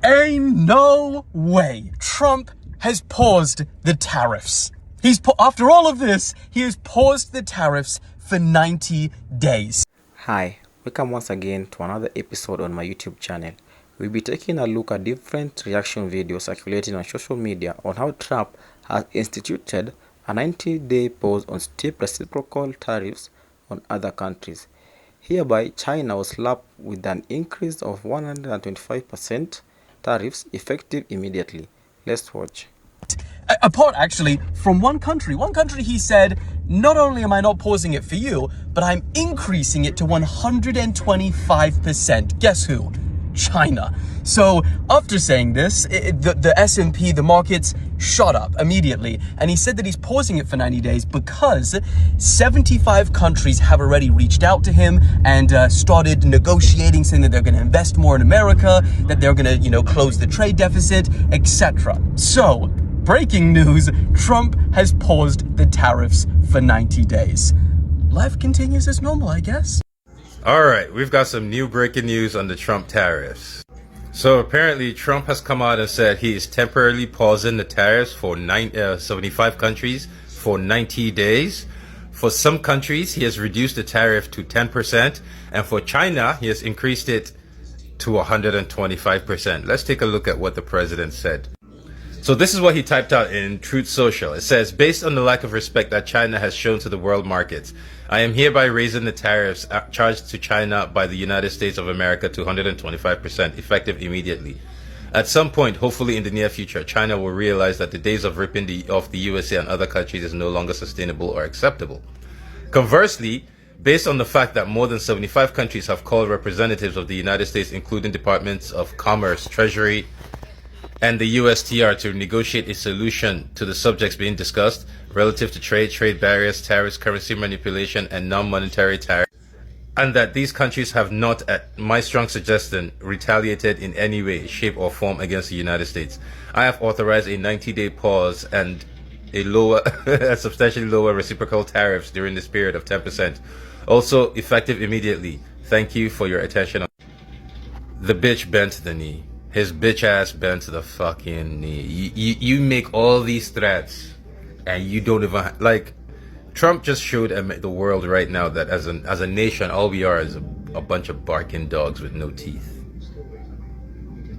Ain't no way Trump has paused the tariffs. After all of this, he has paused the tariffs for 90 days. Hi, welcome once again to another episode on my YouTube channel. We'll be taking a look at different reaction videos circulating on social media on how Trump has instituted a 90-day pause on steep reciprocal tariffs on other countries. Hereby, China was slapped with an increase of 125% tariffs effective immediately. Let's watch. Apart actually from one country. One country he said, not only am I not pausing it for you, but I'm increasing it to 125%. Guess who? China. So after saying this, the S&P, the markets shot up immediately. And he said that he's pausing it for 90 days because 75 countries have already reached out to him and started negotiating, saying that they're going to invest more in America, that they're going to, close the trade deficit, etc. So, breaking news, Trump has paused the tariffs for 90 days. Life continues as normal, I guess. All right, we've got some new breaking news on the Trump tariffs. So apparently Trump has come out and said he is temporarily pausing the tariffs for 75 countries for 90 days. For some countries, he has reduced the tariff to 10%. And for China, he has increased it to 125%. Let's take a look at what the president said. So this is what he typed out in Truth Social. It says, based on the lack of respect that China has shown to the world markets, I am hereby raising the tariffs charged to China by the United States of America to 125%, effective immediately. At some point, hopefully in the near future, China will realize that the days of ripping off the USA and other countries is no longer sustainable or acceptable. Conversely, based on the fact that more than 75 countries have called representatives of the United States, including Departments of Commerce, Treasury, and the USTR to negotiate a solution to the subjects being discussed relative to trade barriers, tariffs, currency manipulation, and non-monetary tariffs, and that these countries have not, at my strong suggestion, retaliated in any way, shape, or form against the United States. I have authorized a 90-day pause and a substantially lower reciprocal tariffs during this period of 10%, also effective immediately. Thank you for your attention. The bitch bent the knee. His bitch ass bent to the fucking knee. You make all these threats and you don't even Trump just showed the world right now that as a nation, all we are is a bunch of barking dogs with no teeth.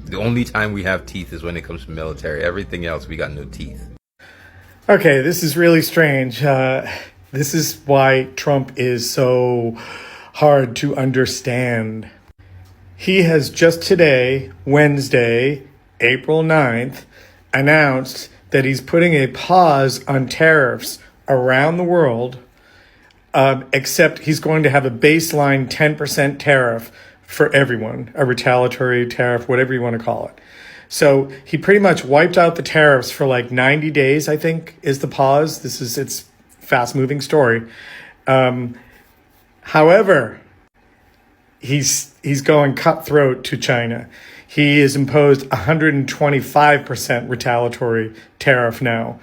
The only time we have teeth is when it comes to military. Everything else, we got no teeth. Okay, this is really strange. This is why Trump is so hard to understand. He has just today, Wednesday, April 9th, announced that he's putting a pause on tariffs around the world, except he's going to have a baseline 10% tariff for everyone, a retaliatory tariff, whatever you want to call it. So he pretty much wiped out the tariffs for 90 days, I think, is the pause. It's fast-moving story. However, he's going cutthroat to China. He has imposed 125% retaliatory tariff now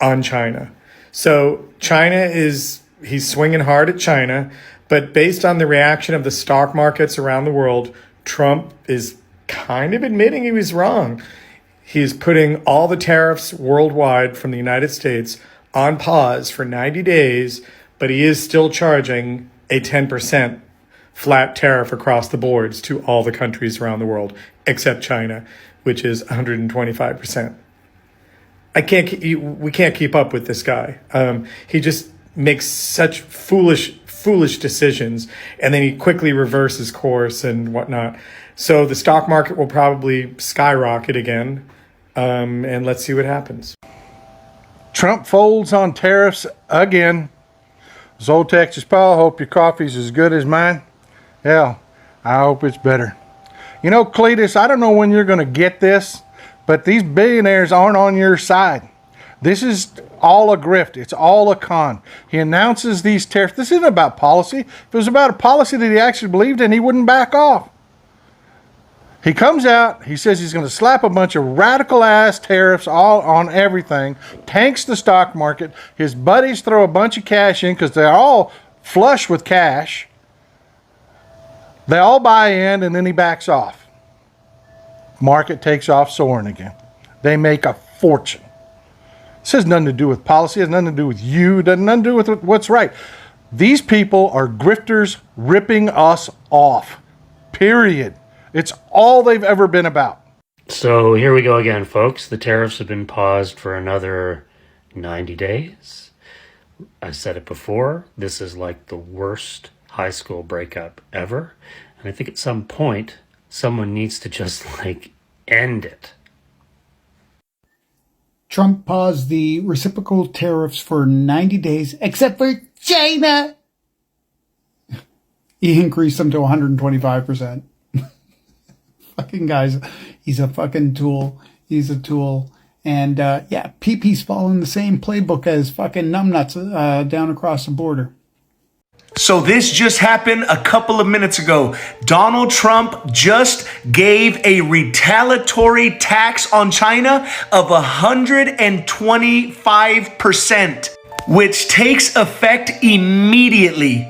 on China. So he's swinging hard at China, but based on the reaction of the stock markets around the world, Trump is kind of admitting he was wrong. He's putting all the tariffs worldwide from the United States on pause for 90 days, but he is still charging a 10% flat tariff across the boards to all the countries around the world, except China, which is 125%. We can't keep up with this guy. He just makes such foolish decisions, and then he quickly reverses course and whatnot. So the stock market will probably skyrocket again, and let's see what happens. Trump folds on tariffs again. Old Texas Paul, hope your coffee's as good as mine. Yeah, I hope it's better. Cletus, I don't know when you're going to get this, but these billionaires aren't on your side. This is all a grift. It's all a con. He announces these tariffs. This isn't about policy. If it was about a policy that he actually believed in, he wouldn't back off. He comes out, he says he's going to slap a bunch of radical ass tariffs all on everything, tanks the stock market. His buddies throw a bunch of cash in because they're all flush with cash. They all buy in, and then he backs off. market takes off soaring again. They make a fortune. This has nothing to do with policy. It has nothing to do with you. It has nothing to do with what's right. These people are grifters ripping us off. Period. It's all they've ever been about. So here we go again, folks. The tariffs have been paused for another 90 days. I said it before. This is like the worst high school breakup ever. And I think at some point, someone needs to just end it. Trump paused the reciprocal tariffs for 90 days, except for China. He increased them to 125%. Fucking guys, he's a fucking tool. He's a tool. And PP's following the same playbook as fucking numbnuts down across the border. So this just happened a couple of minutes ago. Donald Trump just gave a retaliatory tax on China of 125%, which takes effect immediately.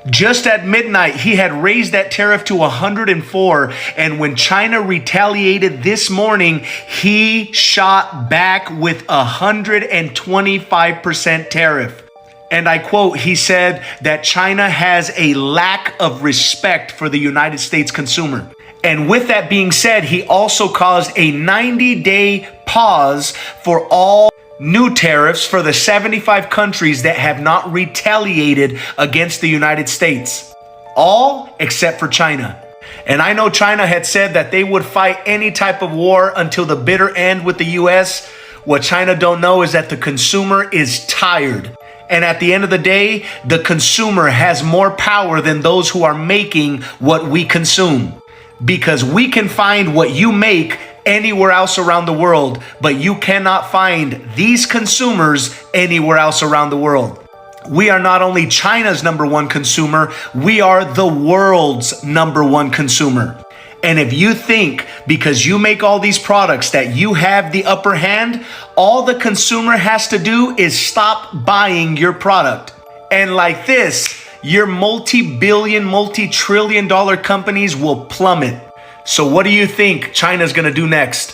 Just at midnight, he had raised that tariff to 104. And when China retaliated this morning, he shot back with 125% tariff. And I quote, he said that China has a lack of respect for the United States consumer. And with that being said, he also caused a 90-day pause for all new tariffs for the 75 countries that have not retaliated against the United States. All except for China. And I know China had said that they would fight any type of war until the bitter end with the US. What China don't know is that the consumer is tired. And at the end of the day, the consumer has more power than those who are making what we consume. Because we can find what you make anywhere else around the world, but you cannot find these consumers anywhere else around the world. We are not only China's number one consumer, we are the world's number one consumer. And if you think because you make all these products that you have the upper hand, all the consumer has to do is stop buying your product. And like this, your multi-billion, multi-trillion dollar companies will plummet. So what do you think China's going to do next?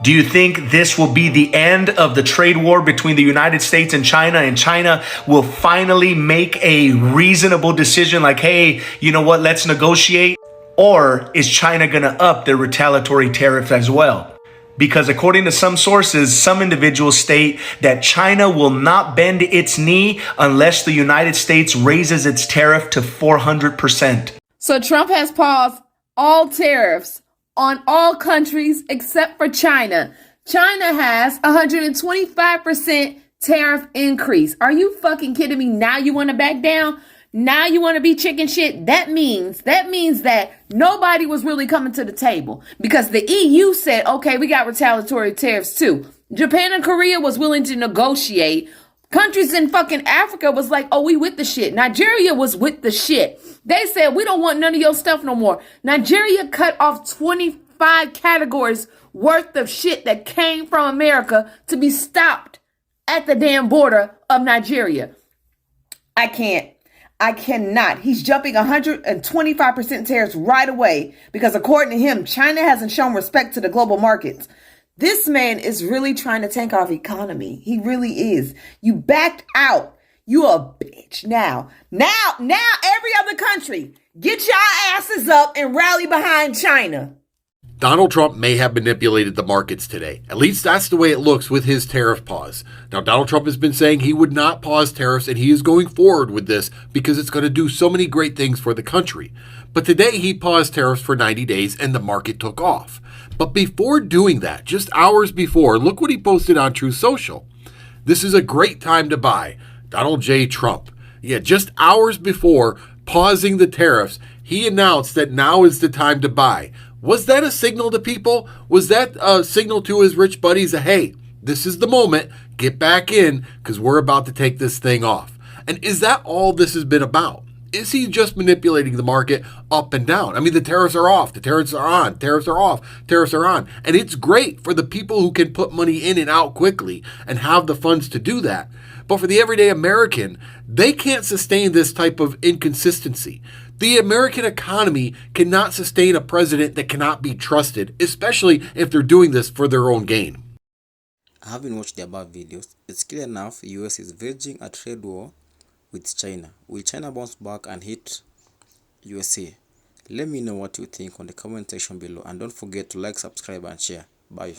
Do you think this will be the end of the trade war between the United States and China will finally make a reasonable decision like, hey, you know what, let's negotiate? Or is China going to up their retaliatory tariff as well? Because according to some sources, some individuals state that China will not bend its knee unless the United States raises its tariff to 400%. So Trump has paused all tariffs on all countries except for China. China has 125% tariff increase. Are you fucking kidding me? Now you want to back down? Now you want to be chicken shit? That means that nobody was really coming to the table because the EU said, okay, we got retaliatory tariffs too. Japan and Korea was willing to negotiate. Countries in fucking Africa was like, oh, we with the shit. Nigeria was with the shit. They said, we don't want none of your stuff no more. Nigeria cut off 25 categories worth of shit that came from America to be stopped at the damn border of Nigeria. I cannot. He's jumping 125% tariffs right away because according to him, China hasn't shown respect to the global markets. This man is really trying to tank our economy. He really is. You backed out. You a bitch. Now, every other country, get your asses up and rally behind China. Donald Trump may have manipulated the markets today. At least that's the way it looks with his tariff pause. Now, Donald Trump has been saying he would not pause tariffs, and he is going forward with this because it's going to do so many great things for the country. But today he paused tariffs for 90 days and the market took off. But before doing that, just hours before, look what he posted on Truth Social. This is a great time to buy. Donald J. Trump. Yeah, just hours before pausing the tariffs, he announced that now is the time to buy. Was that a signal to people? Was that a signal to his rich buddies that, hey, this is the moment, get back in because we're about to take this thing off? And is that all this has been about? Is he just manipulating the market up and down? I mean, the tariffs are off, the tariffs are on, tariffs are off, tariffs are on. And it's great for the people who can put money in and out quickly and have the funds to do that. But for the everyday American, they can't sustain this type of inconsistency. The American economy cannot sustain a president that cannot be trusted, especially if they're doing this for their own gain. Having watched the above videos, it's clear enough US is verging a trade war with China. Will China bounce back and hit USA? Let me know what you think on the comment section below, and don't forget to like, subscribe and share. Bye.